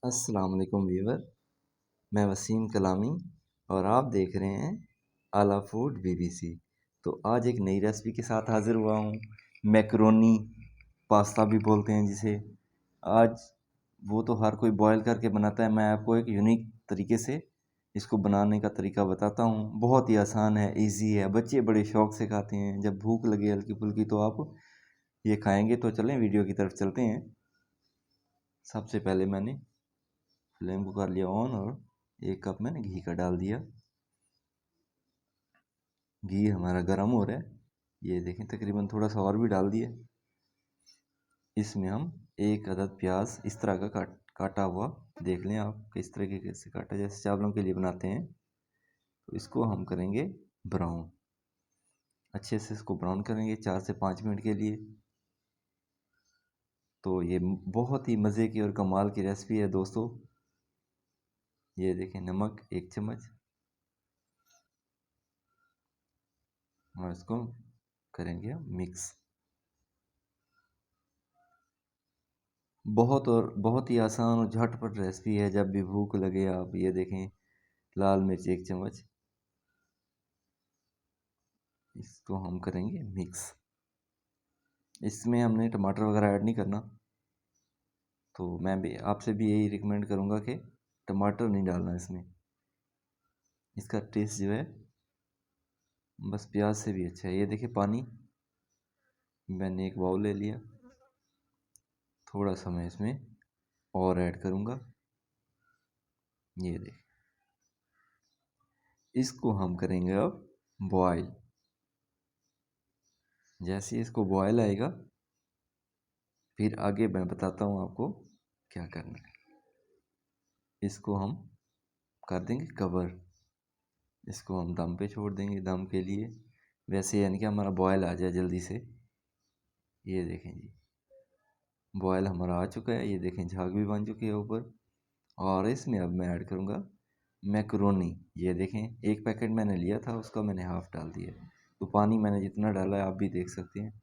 अस्सलाम वालेकुम व्यूवर। मैं वसीम कलामी और आप देख रहे हैं आला फूड बीबीसी। तो आज एक नई रेसिपी के साथ हाज़िर हुआ हूँ। मैकरोनी पास्ता भी बोलते हैं जिसे। आज वो तो हर कोई बॉयल करके बनाता है, मैं आपको एक यूनिक तरीके से इसको बनाने का तरीका बताता हूँ। बहुत ही आसान है, इजी है, बच्चे बड़े शौक से खाते हैं। जब भूख लगे हल्की फुल्की तो आप ये खाएंगे। तो चलें वीडियो की तरफ चलते हैं। सबसे पहले मैंने फ्लेम को कर लिया ऑन और 1 कप मैंने घी का डाल दिया। घी हमारा गर्म हो रहा है, ये देखें। तकरीबन थोड़ा सा और भी डाल दिया। इसमें हम 1 अदद प्याज इस तरह का काटा हुआ, देख लें आप किस तरीके से काटा, जैसे चावलों के लिए बनाते हैं। तो इसको हम करेंगे ब्राउन, अच्छे से इसको ब्राउन करेंगे 4 से 5 मिनट के लिए। तो ये बहुत ही मज़े की और कमाल की रेसिपी है दोस्तों। ये देखें, नमक 1 चम्मच और इसको करेंगे हम मिक्स। बहुत ही आसान और झटपट रेसिपी है। जब भी भूख लगे आप ये देखें। लाल मिर्च 1 चम्मच, इसको हम करेंगे मिक्स। इसमें हमने टमाटर वगैरह ऐड नहीं करना। तो मैं भी आपसे भी यही रिकमेंड करूँगा कि टमाटर नहीं डालना इसमें। इसका टेस्ट जो है बस प्याज से भी अच्छा है। ये देखिए, पानी मैंने 1 बाउल ले लिया। थोड़ा सा मैं इसमें और ऐड करूँगा। ये देखिए, इसको हम करेंगे अब बॉयल। जैसे ही इसको बॉयल आएगा, फिर आगे मैं बताता हूँ आपको क्या करना है। इसको हम कर देंगे कवर। इसको हम दम पे छोड़ देंगे, दम के लिए, वैसे यानी कि हमारा बॉयल आ जाए जल्दी से। ये देखें जी, बॉयल हमारा आ चुका है। ये देखें, झाग भी बन चुकी है ऊपर। और इसमें अब मैं ऐड करूँगा मैकरोनी। ये देखें, 1 पैकेट मैंने लिया था, उसका मैंने हाफ़ डाल दिया। तो पानी मैंने जितना डाला है आप भी देख सकते हैं,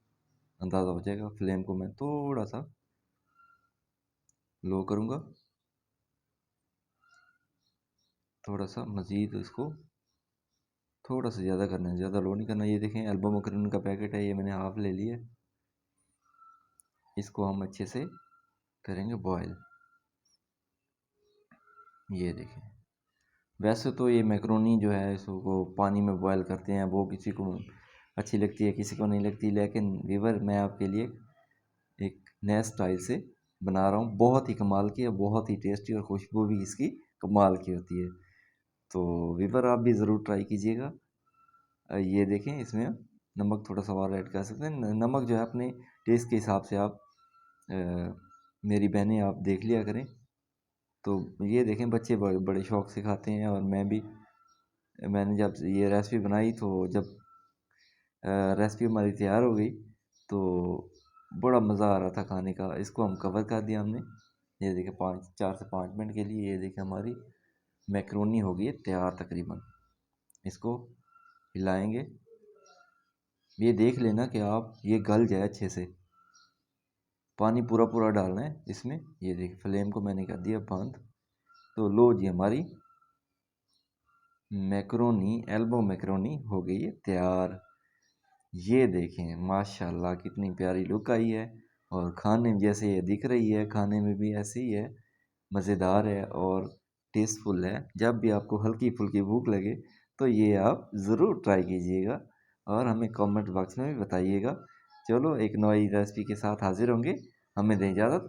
अंदाज़ा हो जाएगा। फ्लेम को मैं थोड़ा सा लो करूँगा, थोड़ा सा मज़ीद इसको थोड़ा सा ज़्यादा करना है, ज़्यादा लो नहीं करना। ये देखें, एल्बो मैकरोनी का पैकेट है, ये मैंने हाफ़ ले लिया। इसको हम अच्छे से करेंगे बॉयल। ये देखें, वैसे तो ये मैकरोनी जो है इसको पानी में बॉयल करते हैं, वो किसी को अच्छी लगती है, किसी को नहीं लगती। लेकिन व्यूअर, मैं आपके लिए एक नया स्टाइल से बना रहा हूँ। बहुत ही कमाल की है, बहुत ही टेस्टी, और खुशबू भी इसकी कमाल की होती है। तो व्यूअर, आप भी ज़रूर ट्राई कीजिएगा। ये देखें, इसमें नमक थोड़ा सा और ऐड कर सकते हैं। नमक जो है अपने टेस्ट के हिसाब से आप अ, मेरी बहनें आप देख लिया करें। तो ये देखें, बच्चे बड़े बड़े शौक से खाते हैं। और मैंने जब ये रेसिपी बनाई, तो जब रेसिपी हमारी तैयार हो गई तो बड़ा मज़ा आ रहा था खाने का। इसको हम कवर कर दिया हमने। ये देखिए, 4 से 5 मिनट के लिए। ये देखिए, हमारी मैक्रोनी हो गई है तैयार तकरीबन। इसको हिलाएंगे, ये देख लेना कि आप ये गल जाए अच्छे से। पानी पूरा पूरा डालना है इसमें। ये देखिए, फ्लेम को मैंने कर दिया बंद। तो लो जी, हमारी मैक्रोनी, एल्बो मैक्रोनी हो गई है तैयार। ये देखें, माशाल्लाह कितनी प्यारी लुक आई है। और खाने में जैसे ये दिख रही है, खाने में भी ऐसे ही है, मज़ेदार है और टेस्टफुल है। जब भी आपको हल्की फुल्की भूख लगे तो ये आप ज़रूर ट्राई कीजिएगा और हमें कमेंट बॉक्स में भी बताइएगा। चलो, एक नई रेसिपी के साथ हाजिर होंगे। हमें दें इजाज़त।